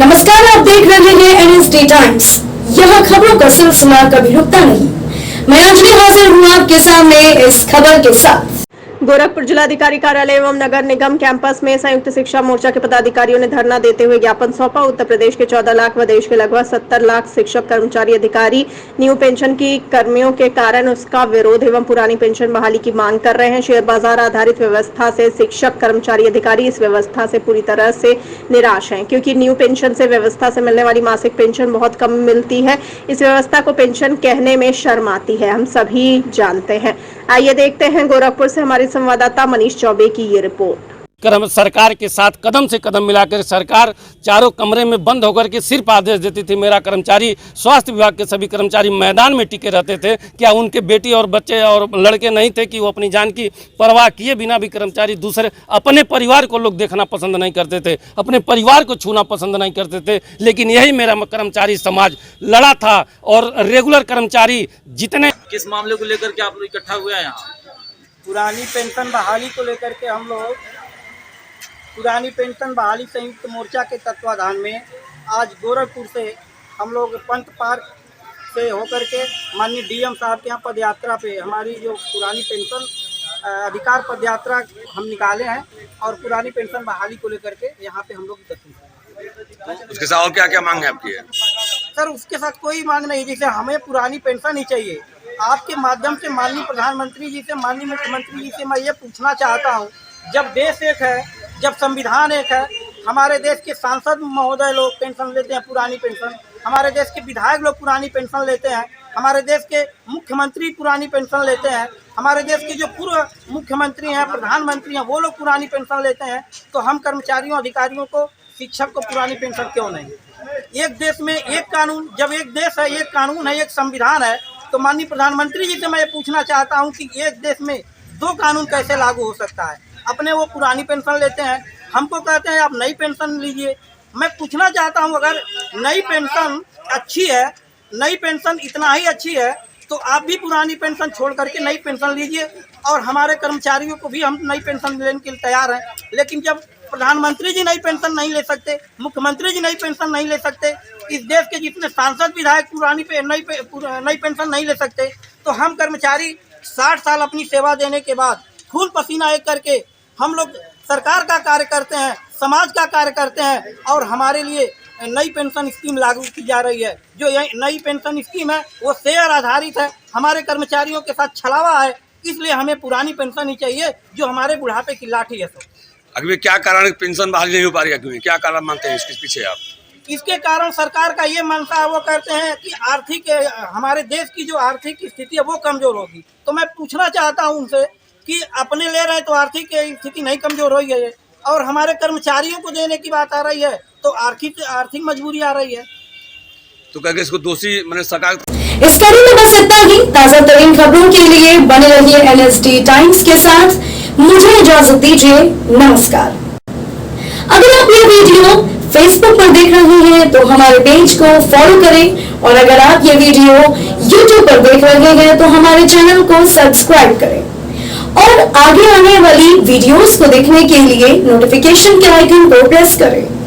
नमस्कार, आप देख रहे हैं एनएसडी टाइम्स। यहाँ खबरों का सिलसिला कभी रुकता नहीं। मैं अंजलि हाजिर हूँ आपके सामने इस खबर के साथ। गोरखपुर जिलाधिकारी कार्यालय एवं नगर निगम कैंपस में संयुक्त शिक्षा मोर्चा के पदाधिकारियों ने धरना देते हुए ज्ञापन सौंपा। उत्तर प्रदेश के 14 लाख व देश के लगभग 70 लाख शिक्षक कर्मचारी अधिकारी न्यू पेंशन की कर्मियों के कारण उसका विरोध एवं पुरानी पेंशन बहाली की मांग कर रहे हैं। शेयर बाजार आधारित व्यवस्था से शिक्षक कर्मचारी अधिकारी इस व्यवस्था से पूरी तरह से निराश हैं, क्योंकि न्यू पेंशन से व्यवस्था से मिलने वाली मासिक पेंशन बहुत कम मिलती है। इस व्यवस्था को पेंशन कहने में शर्म आती है, हम सभी जानते हैं। आइए देखते हैं गोरखपुर से हमारे संवाददाता मनीष चौबे की ये रिपोर्ट। सरकार के साथ कदम से कदम मिलाकर सरकार चारों कमरे में बंद होकर के सिर्फ आदेश देती थी। मेरा कर्मचारी, स्वास्थ्य विभाग के सभी कर्मचारी मैदान में टिके रहते थे। क्या उनके बेटी और बच्चे और लड़के नहीं थे कि वो अपनी जान की परवाह किए बिना भी कर्मचारी दूसरे अपने परिवार को लोग देखना पसंद नहीं करते थे, अपने परिवार को छूना पसंद नहीं करते थे। लेकिन यही मेरा कर्मचारी समाज लड़ा था और रेगुलर कर्मचारी जितने। किस मामले को लेकर के आप लोग इकट्ठा हुए हैं यहाँ? पुरानी पेंशन बहाली को लेकर के हम लोग पुरानी पेंशन बहाली संयुक्त मोर्चा के तत्वाधान में आज गोरखपुर से हम लोग पंत पार्क से होकर के माननीय डीएम साहब के यहाँ पदयात्रा पे हमारी जो पुरानी पेंशन अधिकार पदयात्रा हम निकाले हैं और पुरानी पेंशन बहाली को लेकर के यहाँ पे हम लोग एकत्रित हैं। उसके साथ और क्या क्या मांग है आपकी? सर, उसके साथ कोई मांग नहीं, जैसे हमें पुरानी पेंशन ही चाहिए। आपके माध्यम से माननीय प्रधानमंत्री जी से, माननीय मुख्यमंत्री जी से मैं ये पूछना चाहता हूँ, जब देश एक है, जब संविधान एक है, हमारे देश के सांसद महोदय लोग पेंशन लेते हैं पुरानी पेंशन, हमारे देश के विधायक लोग पुरानी पेंशन लेते हैं, हमारे देश के मुख्यमंत्री पुरानी पेंशन लेते हैं, हमारे देश के जो पूर्व मुख्यमंत्री हैं, प्रधानमंत्री हैं, वो लोग पुरानी पेंशन लेते हैं, तो हम कर्मचारियों, अधिकारियों को, शिक्षक को पुरानी पेंशन क्यों नहीं? एक देश में एक कानून, जब एक देश है, एक कानून है, एक संविधान है, तो माननीय प्रधानमंत्री जी से मैं ये पूछना चाहता हूं कि एक देश में दो कानून कैसे लागू हो सकता है? अपने वो पुरानी पेंशन लेते हैं, हमको कहते हैं आप नई पेंशन लीजिए। मैं पूछना चाहता हूं, अगर नई पेंशन अच्छी है, नई पेंशन इतना ही अच्छी है, तो आप भी पुरानी पेंशन छोड़ करके नई पेंशन लीजिए और हमारे कर्मचारियों को भी हम नई पेंशन लेने के लिए तैयार हैं। लेकिन जब प्रधानमंत्री जी नई पेंशन नहीं ले सकते, मुख्यमंत्री जी नई पेंशन नहीं ले सकते, इस देश के जितने सांसद विधायक नई पेंशन नहीं ले सकते, तो हम कर्मचारी 60 साल अपनी सेवा देने के बाद खून पसीना एक करके हम लोग सरकार का कार्य करते हैं, समाज का कार्य करते हैं और हमारे लिए नई पेंशन स्कीम लागू की जा रही है। जो नई पेंशन स्कीम है वो शेयर आधारित है, हमारे कर्मचारियों के साथ छलावा है, इसलिए हमें पुरानी पेंशन ही चाहिए जो हमारे बुढ़ापे की लाठी है। अभी क्या कारण पेंशन बहाली नहीं हो पा रही है? क्या कारण मानते हैं इसके पीछे आप? इसके कारण सरकार का ये मनसा है, वो कहते हैं कि आर्थिक, हमारे देश की जो आर्थिक स्थिति है वो कमजोर होगी। तो मैं पूछना चाहता हूं उनसे कि अपने ले रहे हैं तो आर्थिक स्थिति नहीं कमजोर हो गई है और हमारे कर्मचारियों को देने की बात आ रही है तो आर्थिक मजबूरी आ रही है, तो क्या इसको दोषी मैंने सरकार। इस कड़ी में बस इतना ही। ताजा तरीन खबरों के लिए बने रहिए एनएसडी टाइम्स के साथ। मुझे इजाजत दीजिए, नमस्कार। अगर आप ये वीडियो फेसबुक पर देख रहे हैं तो हमारे पेज को फॉलो करें और अगर आप ये वीडियो यूट्यूब पर देख रहे हैं तो हमारे चैनल को सब्सक्राइब करें और आगे आने वाली वीडियोस को देखने के लिए नोटिफिकेशन के आइकन को प्रेस करें।